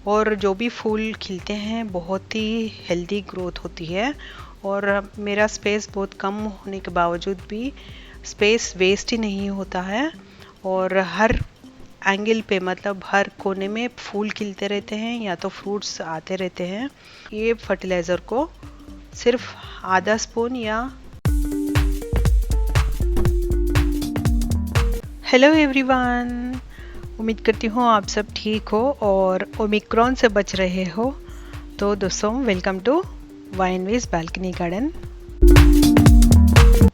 और जो भी फूल खिलते हैं बहुत ही हेल्दी ग्रोथ होती है। और मेरा स्पेस बहुत कम होने के बावजूद भी स्पेस वेस्ट ही नहीं होता है। और हर एंगल पे मतलब हर कोने में फूल खिलते रहते हैं या तो फ्रूट्स आते रहते हैं। ये फर्टिलाइज़र को सिर्फ आधा स्पून या हेलो एवरीवन, उम्मीद करती हूँ आप सब ठीक हो और ओमिक्रॉन से बच रहे हो। तो दोस्तों, वेलकम टू वाइनवेज बालकनी गार्डन।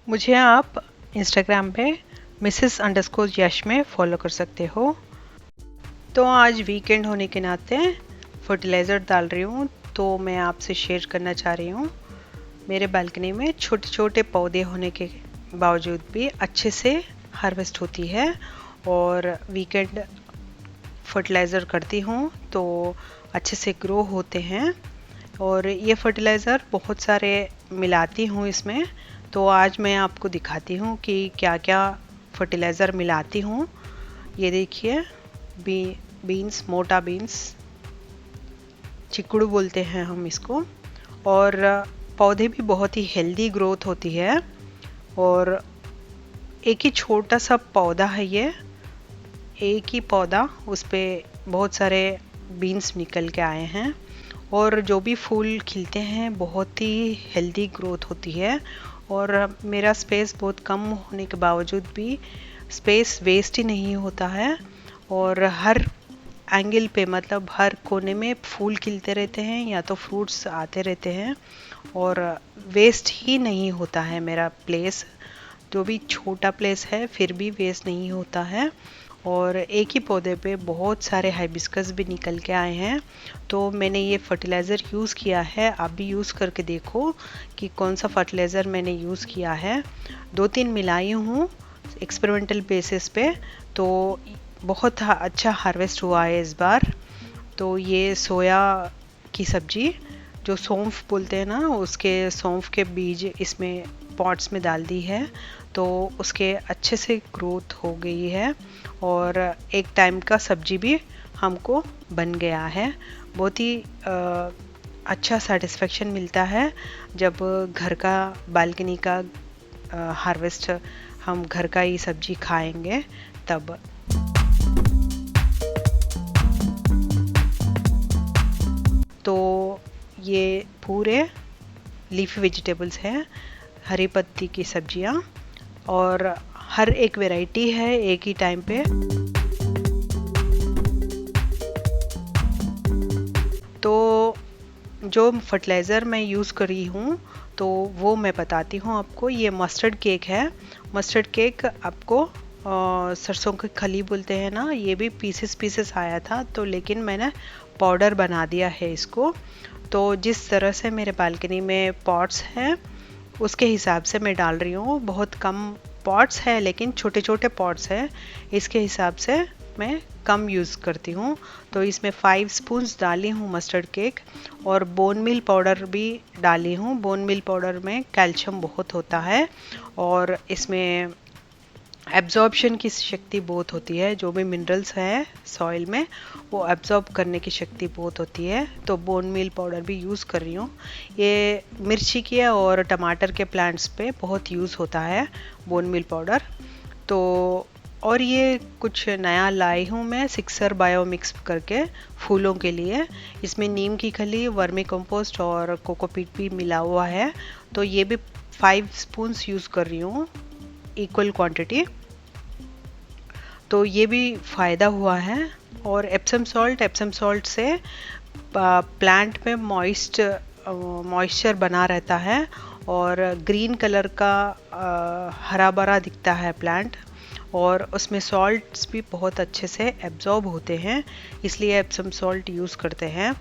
मुझे आप इंस्टाग्राम पे Mrs_यश में फॉलो कर सकते हो। तो आज वीकेंड होने के नाते फर्टिलाइज़र डाल रही हूँ, तो मैं आपसे शेयर करना चाह रही हूँ। मेरे बालकनी में छोटे छोटे पौधे होने के बावजूद भी अच्छे से हार्वेस्ट होती है। और वीकेंड फर्टिलाइज़र करती हूँ तो अच्छे से ग्रो होते हैं। और ये फर्टिलाइज़र बहुत सारे मिलाती हूँ इसमें। तो आज मैं आपको दिखाती हूँ कि क्या क्या फर्टिलाइज़र मिलाती हूँ। ये देखिए, बीन्स, मोटा बीन्स, चिकड़ू बोलते हैं हम इसको। और पौधे भी बहुत ही हेल्दी ग्रोथ होती है। और एक ही छोटा सा पौधा है ये, एक ही पौधा, उस पर बहुत सारे बीन्स निकल के आए हैं। और जो भी फूल खिलते हैं बहुत ही हेल्दी ग्रोथ होती है। और मेरा स्पेस बहुत कम होने के बावजूद भी स्पेस वेस्ट ही नहीं होता है। और हर एंगल पे मतलब हर कोने में फूल खिलते रहते हैं या तो फ्रूट्स आते रहते हैं। और वेस्ट ही नहीं होता है मेरा प्लेस। जो भी छोटा प्लेस है फिर भी वेस्ट नहीं होता है। और एक ही पौधे पे बहुत सारे हाइबिस्कस भी निकल के आए हैं। तो मैंने ये फर्टिलाइज़र यूज़ किया है, आप भी यूज़ करके देखो कि कौन सा फर्टिलाइज़र मैंने यूज़ किया है। 2-3 मिलाई हूँ एक्सपेरिमेंटल बेसिस पे, तो बहुत अच्छा हार्वेस्ट हुआ है इस बार। तो ये सोया की सब्ज़ी, जो सौंफ बोलते हैं ना, उसके सौंफ के बीज इसमें पॉट्स में डाल दी है, तो उसके अच्छे से ग्रोथ हो गई है। और एक टाइम का सब्जी भी हमको बन गया है। बहुत ही अच्छा सेटिस्फेक्शन मिलता है जब घर का बालकनी का हार्वेस्ट, हम घर का ही सब्जी खाएंगे तब। तो ये पूरे लीफी वेजिटेबल्स हैं, हरी पत्ती की सब्जियां, और हर एक वैरायटी है एक ही टाइम पे। तो जो फर्टिलाइज़र मैं यूज़ कर रही हूँ तो वो मैं बताती हूँ आपको। ये मस्टर्ड केक है। मस्टर्ड केक आपको सरसों की खली बोलते हैं ना, ये भी पीसेस आया था, तो लेकिन मैंने पाउडर बना दिया है इसको। तो जिस तरह से मेरे बालकनी में पॉट्स हैं उसके हिसाब से मैं डाल रही हूँ। बहुत कम पॉट्स है लेकिन छोटे छोटे पॉट्स हैं, इसके हिसाब से मैं कम यूज़ करती हूँ। तो इसमें 5 स्पून्स डाली हूँ मस्टर्ड केक। और बोन मील पाउडर भी डाली हूँ। बोन मील पाउडर में कैल्शियम बहुत होता है और इसमें एब्जॉर्प्शन की शक्ति बहुत होती है। जो भी मिनरल्स है सॉइल में वो एब्जॉर्ब करने की शक्ति बहुत होती है। तो बोन मील पाउडर भी यूज़ कर रही हूँ। ये मिर्ची के और टमाटर के प्लांट्स पे बहुत यूज़ होता है बोन मील पाउडर। तो और ये कुछ नया लाई हूँ मैं, सिक्सर बायो मिक्स करके फूलों के लिए। इसमें नीम की खली, वर्मी कंपोस्ट और कोकोपीट भी मिला हुआ है। तो ये भी 5 स्पून्स यूज़ कर रही हूँ, इक्वल क्वांटिटी। तो ये भी फ़ायदा हुआ है। और एप्सम सॉल्ट से प्लांट में मॉइस्चर बना रहता है और ग्रीन कलर का हरा भरा दिखता है प्लांट। और उसमें सॉल्ट्स भी बहुत अच्छे से एब्जॉर्ब होते हैं, इसलिए एप्सम सॉल्ट यूज़ करते हैं।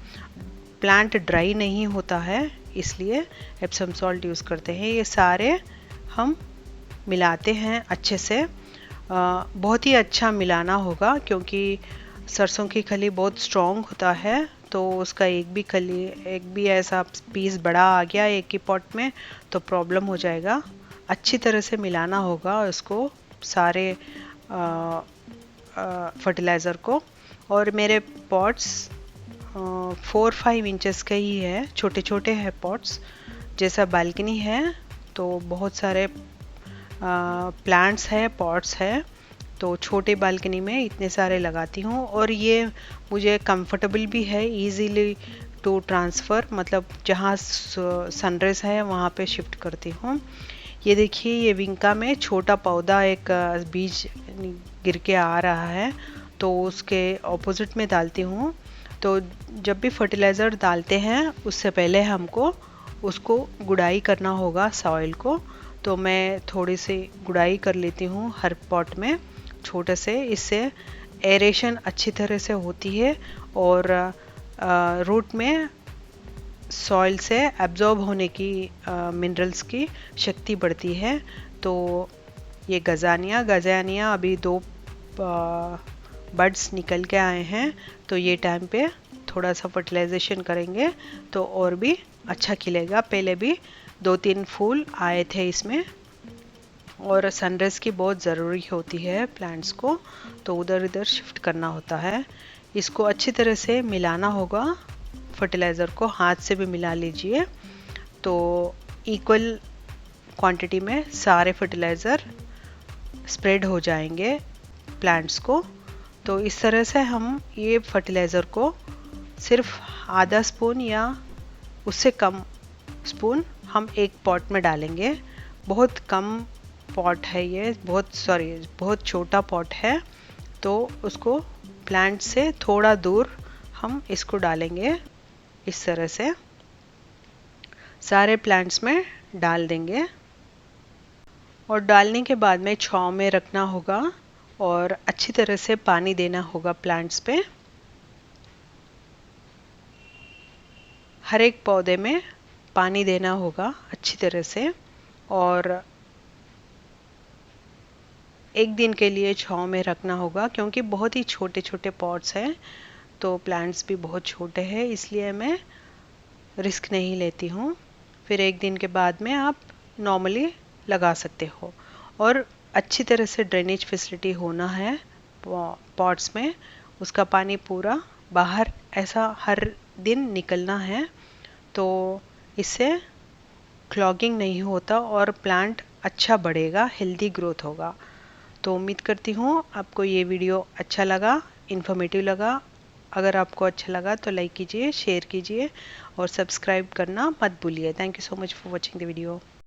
प्लांट ड्राई नहीं होता है इसलिए एप्सम सॉल्ट यूज़ करते हैं। ये सारे हम मिलाते हैं अच्छे से। बहुत ही अच्छा मिलाना होगा क्योंकि सरसों की खली बहुत स्ट्रॉन्ग होता है। तो उसका एक भी ऐसा पीस बड़ा आ गया एक ही पॉट में तो प्रॉब्लम हो जाएगा। अच्छी तरह से मिलाना होगा उसको, सारे फर्टिलाइज़र को। और मेरे पॉट्स 4-5 इंचेस का ही है, छोटे छोटे हैं पॉट्स। जैसा बालकनी है तो बहुत सारे प्लांट्स है, पॉट्स है, तो छोटे बालकनी में इतने सारे लगाती हूँ। और ये मुझे कंफर्टेबल भी है, इजीली टू ट्रांसफ़र, मतलब जहाँ सनराइज है वहाँ पे शिफ्ट करती हूँ। ये देखिए, ये विंका में छोटा पौधा एक बीज गिर के आ रहा है, तो उसके ऑपोजिट में डालती हूँ। तो जब भी फर्टिलाइज़र डालते हैं उससे पहले हमको उसको गुड़ाई करना होगा सॉइल को। तो मैं थोड़ी सी गुड़ाई कर लेती हूँ हर पॉट में छोटे से, इससे एरेशन अच्छी तरह से होती है और रूट में सॉइल से एब्जॉर्ब होने की मिनरल्स की शक्ति बढ़ती है। तो ये गजानिया अभी 2 बड्स निकल के आए हैं, तो ये टाइम पे थोड़ा सा फर्टिलाइजेशन करेंगे तो और भी अच्छा खिलेगा। पहले भी 2-3 फूल आए थे इसमें, और सनराइज की बहुत ज़रूरी होती है प्लांट्स को, तो उधर इधर शिफ्ट करना होता है। इसको अच्छी तरह से मिलाना होगा, फर्टिलाइज़र को हाथ से भी मिला लीजिए, तो इक्वल क्वांटिटी में सारे फर्टिलाइज़र स्प्रेड हो जाएंगे प्लांट्स को। तो इस तरह से हम ये फर्टिलाइज़र को सिर्फ आधा स्पून या उससे कम स्पून हम एक पॉट में डालेंगे। बहुत कम पॉट है ये, बहुत छोटा पॉट है, तो उसको प्लांट से थोड़ा दूर हम इसको डालेंगे। इस तरह से सारे प्लांट्स में डाल देंगे, और डालने के बाद में छांव में रखना होगा और अच्छी तरह से पानी देना होगा प्लांट्स पे। हर एक पौधे में पानी देना होगा अच्छी तरह से, और 1 दिन के लिए छांव में रखना होगा, क्योंकि बहुत ही छोटे छोटे पॉट्स हैं, तो प्लांट्स भी बहुत छोटे हैं, इसलिए मैं रिस्क नहीं लेती हूँ। फिर 1 दिन के बाद में आप नॉर्मली लगा सकते हो, और अच्छी तरह से ड्रेनेज फैसिलिटी होना है पॉट्स में। उसका पानी पूरा बाहर ऐसा हर दिन निकलना है, तो इससे क्लॉगिंग नहीं होता और प्लांट अच्छा बढ़ेगा, हेल्दी ग्रोथ होगा। तो उम्मीद करती हूँ आपको ये वीडियो अच्छा लगा, इन्फॉर्मेटिव लगा। अगर आपको अच्छा लगा तो लाइक कीजिए, शेयर कीजिए और सब्सक्राइब करना मत भूलिए। Thank you so much for watching the video.